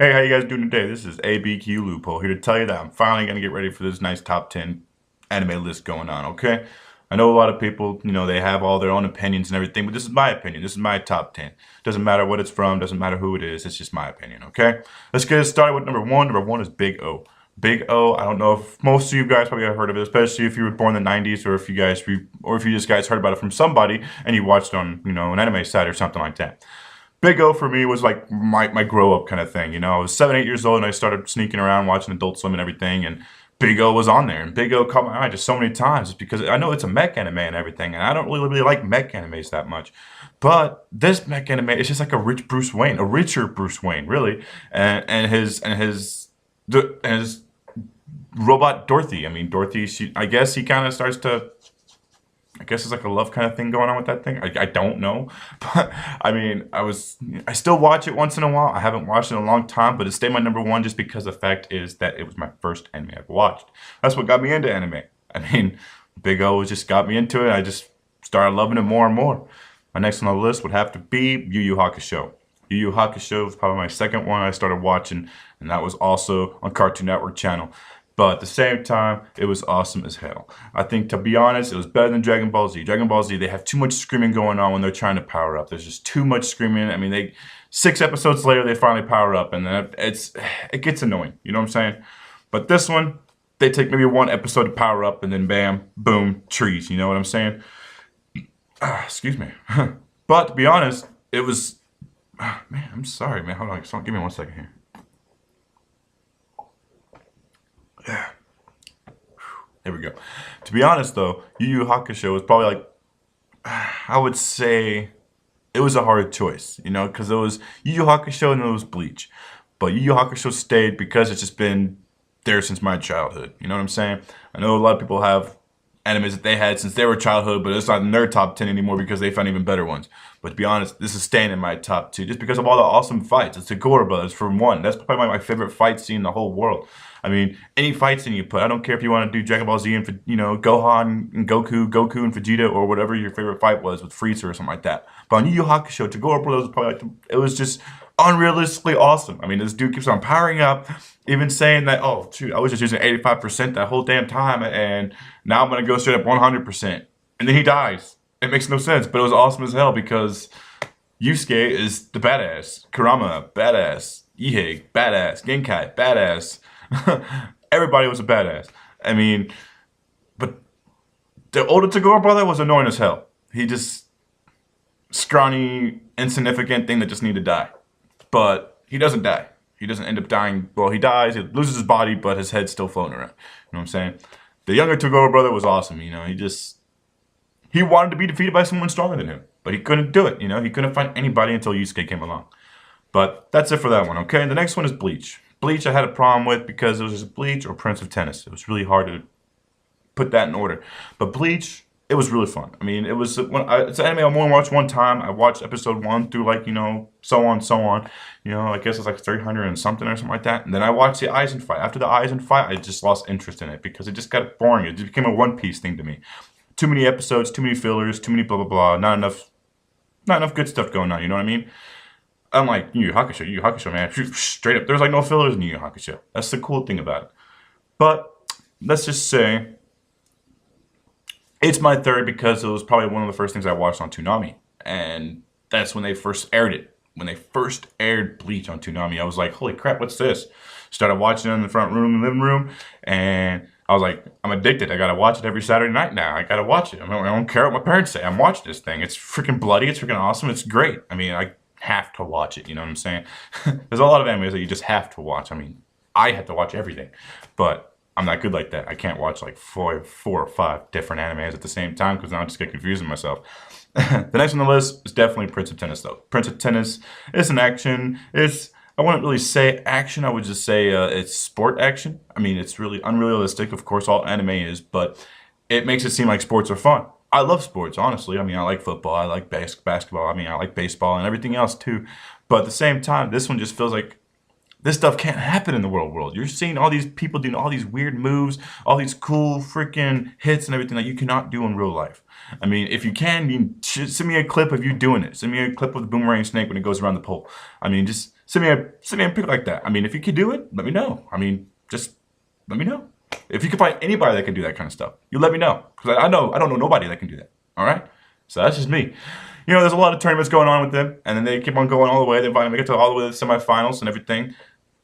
Hey, how you guys doing today? This is ABQ Loophole here to tell you that I'm finally going to get ready for this nice top 10 anime list going on, okay? I know a lot of people, they have all their own opinions and everything, but this is my opinion. This is my top 10. Doesn't matter what it's from, doesn't matter who it is, it's just my opinion, okay? Let's get started with number one. Number one is Big O. Big O, I don't know if most of you guys probably have heard of it, especially if you were born in the 90s or if you just guys heard about it from somebody and you watched on, an anime site or something like that. Big O for me was like my grow up kind of thing. I was 7, 8 years old and I started sneaking around watching Adult Swim and everything, and Big O was on there, and Big O caught my eye just so many times just because I know it's a mech anime and everything, and I don't really like mech animes that much. But this mech anime is just like a richer Bruce Wayne, really, and his robot Dorothy. I mean, Dorothy, I guess he kind of starts to. I guess it's like a love kind of thing going on with that thing. I don't know. But I mean, I still watch it once in a while. I haven't watched it in a long time, but it stayed my number one just because the fact is that it was my first anime I've watched. That's what got me into anime. I mean, Big O just got me into it. I just started loving it more and more. My next on the list would have to be Yu Yu Hakusho. Yu Yu Hakusho was probably my second one I started watching, and that was also on Cartoon Network channel. But at the same time, it was awesome as hell. I think, to be honest, it was better than Dragon Ball Z. Dragon Ball Z, they have too much screaming going on when they're trying to power up. There's just too much screaming. I mean, 6 episodes later, they finally power up, and then it gets annoying. You know what I'm saying? But this one, they take maybe 1 episode to power up, and then bam, boom, trees. You know what I'm saying? Excuse me. But to be honest, it was... man, I'm sorry, man. Hold on. Give me 1 second here. Yeah. There we go. To be honest, though, Yu Yu Hakusho was probably like, I would say, it was a hard choice, because it was Yu Yu Hakusho and it was Bleach. But Yu Yu Hakusho stayed because it's just been there since my childhood. You know what I'm saying? I know a lot of people have animes that they had since they were childhood, but it's not in their top 10 anymore because they found even better ones. But to be honest, this is staying in my top 2 just because of all the awesome fights. It's the Gore Brothers, for one. That's probably my favorite fight scene in the whole world. I mean, any fight scene you put, I don't care if you want to do Dragon Ball Z and, Gohan and Goku and Vegeta, or whatever your favorite fight was with Frieza or something like that. But on Yu Yu Hakusho, Gore Brothers was probably it was just unrealistically awesome. I mean, this dude keeps on powering up, even saying that, oh, shoot, I was just using 85% that whole damn time, and now I'm going to go straight up 100%. And then he dies. It makes no sense, but it was awesome as hell because Yusuke is the badass. Kurama, badass. Ihei, badass. Genkai, badass. Everybody was a badass. I mean, but the older Tagore brother was annoying as hell. He just scrawny, insignificant thing that just needed to die. But he doesn't die. He doesn't end up dying. Well, he dies. He loses his body, but his head's still floating around. You know what I'm saying? The younger Tagore brother was awesome. He wanted to be defeated by someone stronger than him, but he couldn't do it. He couldn't find anybody until Yusuke came along. But that's it for that one, okay? The next one is Bleach. Bleach I had a problem with because it was just Bleach or Prince of Tennis. It was really hard to put that in order. But Bleach, it was really fun. I mean, it's an anime I only watched one time. I watched episode 1 through so on. I guess it's like 300 and something or something like that. And then I watched the Aizen fight. After the Aizen fight, I just lost interest in it because it just got boring. It just became a One Piece thing to me. Too many episodes, too many fillers, too many blah, blah, blah. Not enough good stuff going on, you know what I mean? Unlike Yu Yu Hakusho, man, straight up, there's like no fillers in Yu Yu Hakusho. That's the cool thing about it. But let's just say it's my third because it was probably one of the first things I watched on Toonami, and that's when they first aired it. When they first aired Bleach on Toonami, I was like, holy crap, what's this? Started watching it in the front room, the living room, and I was like, I'm addicted. I gotta watch it every Saturday night now. I gotta watch it. I don't care what my parents say. I'm watching this thing. It's freaking bloody. It's freaking awesome. It's great. I mean, I have to watch it, you know what I'm saying? There's a lot of animes that you just have to watch. I mean, I have to watch everything, but I'm not good like that. I can't watch like four or 5 different animes at the same time because now I just get confusing myself. The next on the list is definitely Prince of Tennis, though. Prince of Tennis is an action. I wouldn't really say action. I would just say it's sport action. I mean, it's really unrealistic. Of course, all anime is, but it makes it seem like sports are fun. I love sports, honestly. I mean, I like football, I like basketball, I mean, I like baseball and everything else too. But at the same time, this one just feels like this stuff can't happen in the real world. You're seeing all these people doing all these weird moves, all these cool freaking hits and everything that you cannot do in real life. I mean, if you can, send me a clip of you doing it. Send me a clip of the boomerang snake when it goes around the pole. I mean, just Send me a pic like that. I mean, if you could do it, let me know. I mean, just let me know. If you can find anybody that can do that kind of stuff, you let me know. Because I don't know nobody that can do that. All right? So that's just me. You know, there's a lot of tournaments going on with them, and then they keep on going all the way. They finally get to all the way to the semifinals and everything.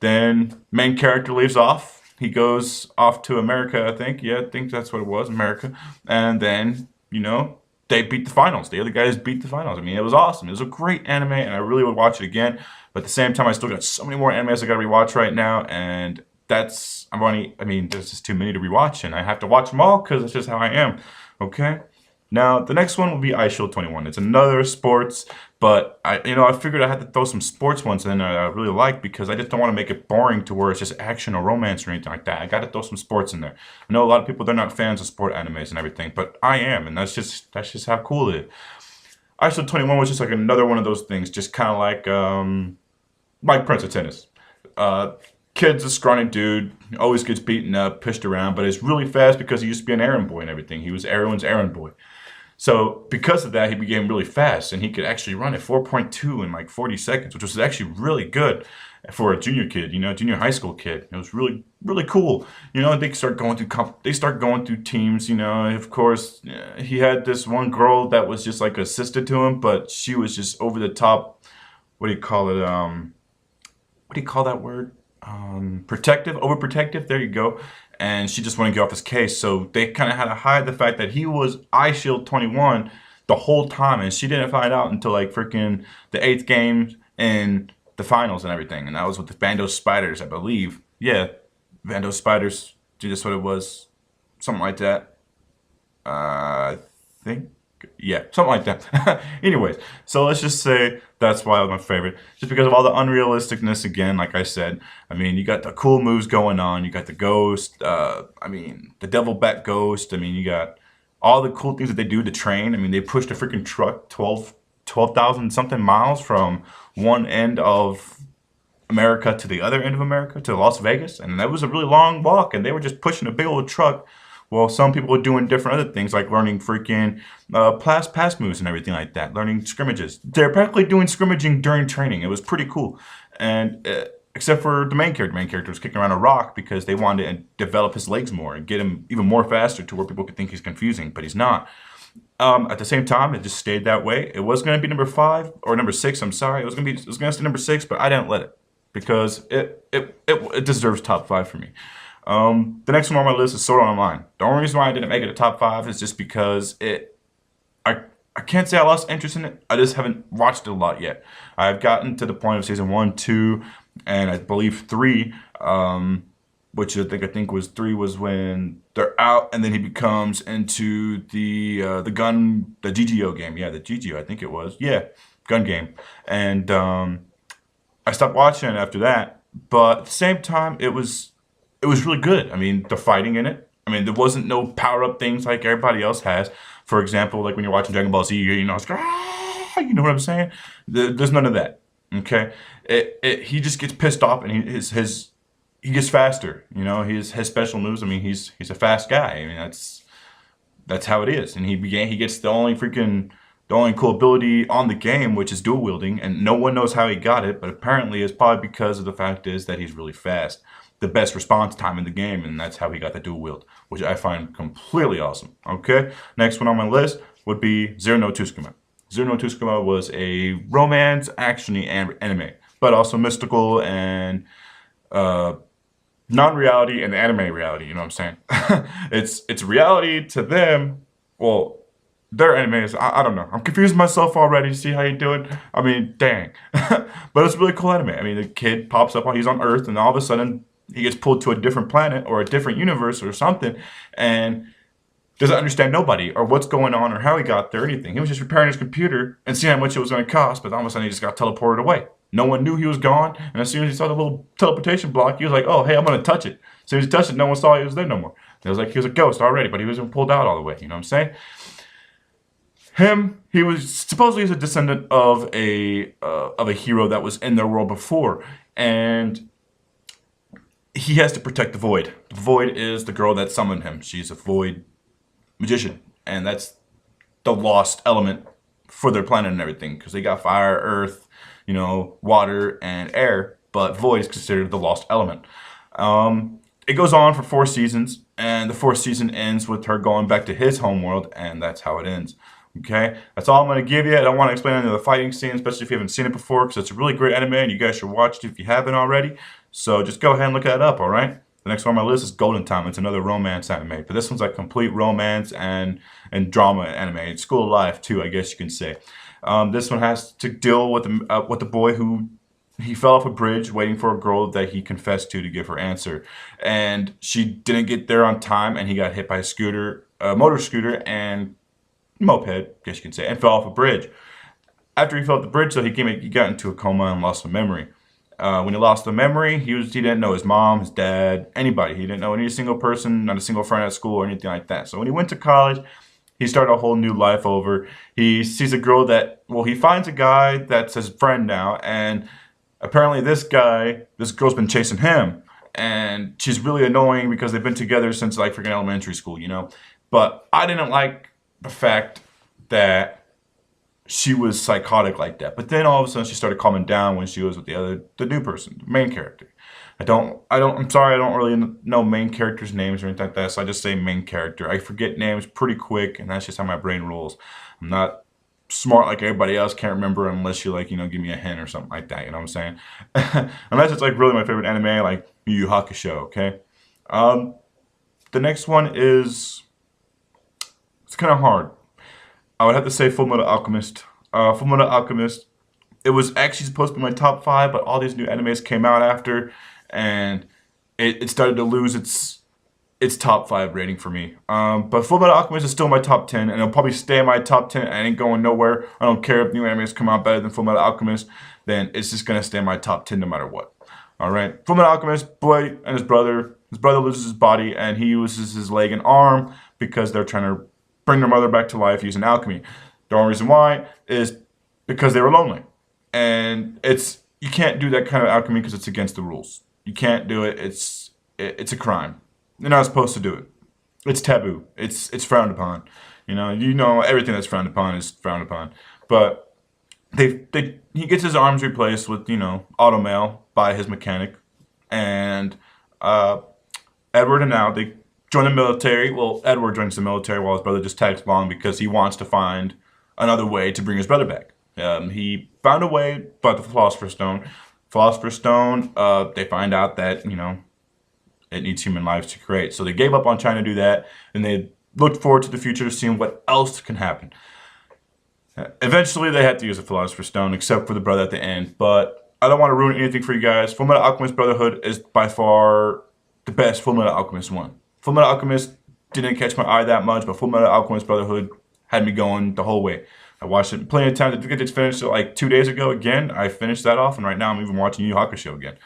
Then main character leaves off. He goes off to America, I think. Yeah, I think that's what it was, America. And then, you know, they beat the finals. The other guys beat the finals. I mean, it was awesome. It was a great anime, and I really would watch it again. But at the same time, I still got so many more animes I got to rewatch right now, and there's just too many to rewatch, and I have to watch them all because that's just how I am. Okay. Now the next one will be Ice Shield 21. It's another sports, but I figured I had to throw some sports ones in that I really like because I just don't want to make it boring to where it's just action or romance or anything like that. I got to throw some sports in there. I know a lot of people, they're not fans of sport animes and everything, but I am, and that's just how cool it is. Ice Shield 21 was just like another one of those things, just kind of like Prince of Tennis. Kid's a scrawny dude, always gets beaten up, pushed around, but he's really fast because he used to be an errand boy and everything. He was everyone's errand boy. So because of that, he became really fast, and he could actually run at 4.2 in like 40 seconds, which was actually really good for a junior kid, junior high school kid. It was really, really cool. They start going through teams, of course, he had this one girl that was just like a sister to him, but she was just over the top, what do you call it, what do you call that word? Protective, overprotective, there you go. And she just wanted to get off his case, so they kind of had to hide the fact that he was Ice Shield 21 the whole time, and she didn't find out until like freaking the 8th game in the finals and everything, and that was with the Bandos Spiders, I believe. Yeah, Bandos Spiders, that's what it was, something like that. I think, yeah, something like that. Anyways, so let's just say that's why it was my favorite. Just because of all the unrealisticness again, like I said. I mean, you got the cool moves going on. You got the ghost. The devil bat ghost. I mean, you got all the cool things that they do to train. I mean, they pushed a freaking truck 12,000 something miles from one end of America to the other end of America, to Las Vegas. And that was a really long walk. And they were just pushing a big old truck. Well, some people were doing different other things, like learning freaking pass moves and everything like that, learning scrimmages. They're practically doing scrimmaging during training. It was pretty cool. And except for the main character. The main character was kicking around a rock because they wanted to develop his legs more and get him even more faster to where people could think he's confusing, but he's not. At the same time, it just stayed that way. It was going to be number 5 or number 6. I'm sorry. It was going to stay number 6, but I didn't let it because it deserves top 5 for me. The next one on my list is Sword Art Online. The only reason why I didn't make it a top 5 is just because I can't say I lost interest in it. I just haven't watched it a lot yet. I've gotten to the point of season 1, 2, and I believe 3, which I think was 3 was when they're out, and then he becomes into the GGO game. Yeah, the GGO, I think it was. Yeah, gun game. And I stopped watching it after that. But at the same time, it was really good. I mean, the fighting in it. I mean, there wasn't no power-up things like everybody else has. For example, like when you're watching Dragon Ball Z, it's, you know what I'm saying? There's none of that. Okay, he just gets pissed off, and he gets faster. His special moves. I mean, he's a fast guy. I mean, that's how it is. And he gets the only cool ability on the game, which is dual wielding, and no one knows how he got it, but apparently it's probably because of the fact is that he's really fast. The best response time in the game, and that's how he got the dual wield, which I find completely awesome. Okay, next one on my list would be Zero no Tsushima. Zero no Tsushima was a romance action-y anime, but also mystical and non-reality and anime reality. You know what I'm saying? it's reality to them. Well, their anime is, I don't know. I'm confusing myself already. See how you doing? I mean, dang. But it's a really cool anime. I mean, the kid pops up, he's on Earth, and all of a sudden he gets pulled to a different planet or a different universe or something, and doesn't understand nobody or what's going on or how he got there or anything. He was just repairing his computer and seeing how much it was going to cost, but all of a sudden he just got teleported away. No one knew he was gone, and as soon as he saw the little teleportation block, he was like, oh, hey, I'm going to touch it. As soon as he touched it, no one saw he was there no more. It was like he was a ghost already, but he wasn't pulled out all the way. You know what I'm saying? He was supposedly a descendant of a hero that was in their world before, and he has to protect the Void. The Void is the girl that summoned him. She's a Void magician, and that's the lost element for their planet and everything, because they got fire, earth, water and air, but void is considered the lost element. It goes on for 4 seasons, and the fourth season ends with her going back to his homeworld, and that's how it ends. Okay, that's all I'm going to give you. I don't want to explain any of the fighting scene, especially if you haven't seen it before, because it's a really great anime, and you guys should watch it if you haven't already. So just go ahead and look that up, all right? The next one on my list is Golden Time. It's another romance anime, but this one's like complete romance and drama anime. It's school of life too, I guess you can say. This one has to deal with the boy who he fell off a bridge waiting for a girl that he confessed to give her answer, and she didn't get there on time, and he got hit by a motor scooter and moped, I guess you can say, and fell off a bridge. After he fell off the bridge, though, he got into a coma and lost the memory. When he lost the memory, he didn't know his mom, his dad, anybody. He didn't know any single person, not a single friend at school or anything like that. So when he went to college, he started a whole new life over. He sees a girl he finds a guy that's his friend now, and apparently this girl's been chasing him, and she's really annoying because they've been together since like freaking elementary school, But I didn't like the fact that she was psychotic like that. But then all of a sudden she started calming down when she was with the new person, the main character. I'm sorry, I don't really know main characters' names or anything like that, so I just say main character. I forget names pretty quick, and that's just how my brain rolls. I'm not smart like everybody else, can't remember unless you give me a hint or something like that, you know what I'm saying? Unless it's like really my favorite anime, like Yu Yu Hakusho, okay? The next one it's kind of hard. I would have to say Fullmetal Alchemist. Fullmetal Alchemist, it was actually supposed to be my top 5, but all these new animes came out after, and it started to lose its top 5 rating for me. But Fullmetal Alchemist is still my top 10, and it'll probably stay in my top 10. I ain't going nowhere. I don't care if new animes come out better than Fullmetal Alchemist, then it's just going to stay in my top 10 no matter what. Alright, Fullmetal Alchemist, boy and his brother. His brother loses his body, and he uses his leg and arm because they're trying to bring their mother back to life using alchemy. The only reason why is because they were lonely. And you can't do that kind of alchemy because it's against the rules. You can't do it. It's a crime. You're not supposed to do it. It's taboo. It's frowned upon. Everything that's frowned upon is frowned upon. But he gets his arms replaced with automail by his mechanic, and Edward and Al, they join the military. Well, Edward joins the military while his brother just tags along because he wants to find another way to bring his brother back. He found a way, but the Philosopher's Stone. They find out that it needs human lives to create. So they gave up on trying to do that, and they looked forward to the future, seeing what else can happen. Eventually, they had to use the Philosopher's Stone, except for the brother at the end. But I don't want to ruin anything for you guys. Fullmetal Alchemist Brotherhood is by far the best Fullmetal Alchemist one. Fullmetal Alchemist didn't catch my eye that much, but Fullmetal Alchemist Brotherhood had me going the whole way. I watched it plenty of times. I think I just finished it like 2 days ago again. I finished that off, and right now I'm even watching Yu Yu Hakusho again.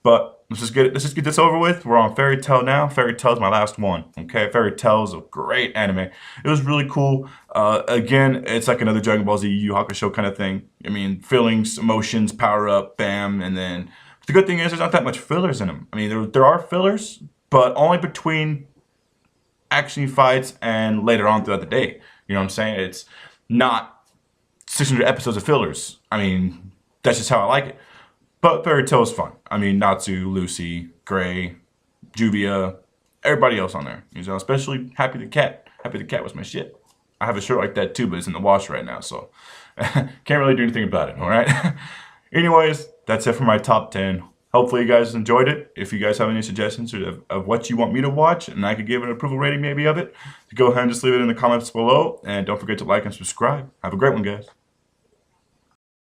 But let's just get this over with. We're on Fairy Tail now. Fairy Tail is my last one. Okay, Fairy Tail is a great anime. It was really cool. Again, it's like another Dragon Ball Z Yu Yu Hakusho kind of thing. I mean, feelings, emotions, power up, bam, and then the good thing is there's not that much fillers in them. I mean, there are fillers, but only between action fights and later on throughout the day. You know what I'm saying? It's not 600 episodes of fillers. I mean, that's just how I like it. But Fairy Tail is fun. I mean, Natsu, Lucy, Gray, Juvia, everybody else on there. Especially Happy the Cat. Happy the Cat was my shit. I have a shirt like that too, but it's in the wash right now, so can't really do anything about it, alright? Anyways, that's it for my top 10. Hopefully you guys enjoyed it. If you guys have any suggestions of what you want me to watch, and I could give an approval rating maybe of it, go ahead and just leave it in the comments below. And don't forget to like and subscribe. Have a great one, guys.